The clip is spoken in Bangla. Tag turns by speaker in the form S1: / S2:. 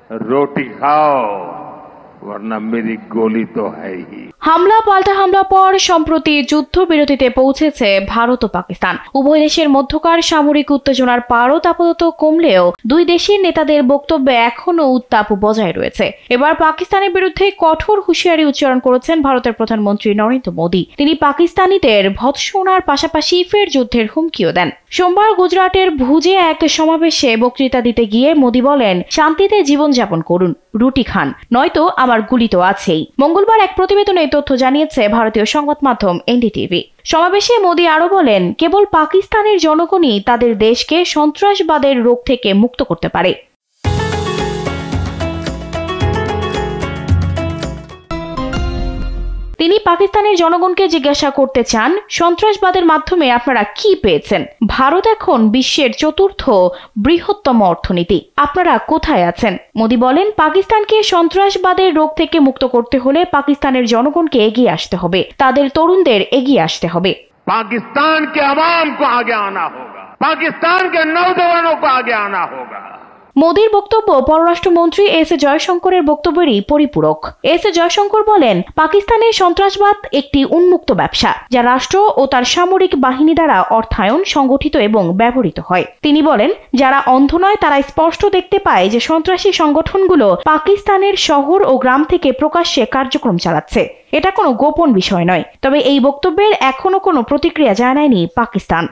S1: रोटी खाओ वरना मेरी गोली तो है ही।
S2: হামলা পাল্টা হামলা পর সম্প্রতি যুদ্ধবিরতিতে পৌঁছেছে ভারত ও পাকিস্তান। উভয় দেশের মধ্যকার সামরিক উত্তেজনার পারদ আপাতত কমলেও দুই দেশের নেতাদের বক্তব্যে এখনো উত্তাপ বজায় রয়েছে। এবার পাকিস্তানের বিরুদ্ধে কঠোর হুঁশিয়ারি উচ্চারণ করেছেন ভারতের প্রধানমন্ত্রী নরেন্দ্র মোদী। তিনি পাকিস্তানিদের ভৎসনার পাশাপাশি ফের যুদ্ধের হুমকিও দেন। সোমবার গুজরাটের ভুজে এক সমাবেশে বক্তৃতা দিতে গিয়ে মোদী বলেন, শান্তিতে জীবনযাপন করুন, রুটি খান, নয়তো আমার গুলি তো আছেই। মঙ্গলবার এক প্রতিবেদনে তথ্য জানিয়েছে ভারতীয় সংবাদ মাধ্যম এনডিটিভি। সমাবেশে মোদী আরো বলেন, কেবল পাকিস্তানের জনগণই তাদের দেশকে সন্ত্রাসবাদের রোগ থেকে মুক্ত করতে পারে। তিনি পাকিস্তানের জনগণকে জিজ্ঞাসা করতে চান, সন্ত্রাসবাদের মাধ্যমে আপনারা কি পেয়েছেন? ভারত এখন বিশ্বের চতুর্থ বৃহত্তম অর্থনীতি, আপনারা কোথায় আছেন? মোদী বলেন, পাকিস্তানকে সন্ত্রাসবাদের রোগ থেকে মুক্ত করতে হলে পাকিস্তানের জনগণকে এগিয়ে আসতে হবে, তাদের তরুণদের এগিয়ে আসতে হবে।
S1: पाकिस्तान के अवाम को आगे आना होगा, पाकिस्तान के नौजवानों को आगे आना होगा।
S2: মোদীর বক্তব্য পররাষ্ট্রমন্ত্রী এস জয়শঙ্করের বক্তব্যেরই পরিপূরক। এস জয়শঙ্কর বলেন, পাকিস্তানের সন্ত্রাসবাদ একটি উন্মুক্ত ব্যবসা, যা রাষ্ট্র ও তার সামরিক বাহিনী দ্বারা অর্থায়ন, সংগঠিত এবং ব্যবহৃত হয়। তিনি বলেন, যারা অন্ধ নয় তারা স্পষ্ট দেখতে পায় যে সন্ত্রাসী সংগঠনগুলো পাকিস্তানের শহর ও গ্রাম থেকে প্রকাশ্যে কার্যক্রম চালাচ্ছে। এটা কোনো গোপন বিষয় নয়। তবে এই বক্তব্যের এখনো কোনো প্রতিক্রিয়া জানায়নি পাকিস্তান।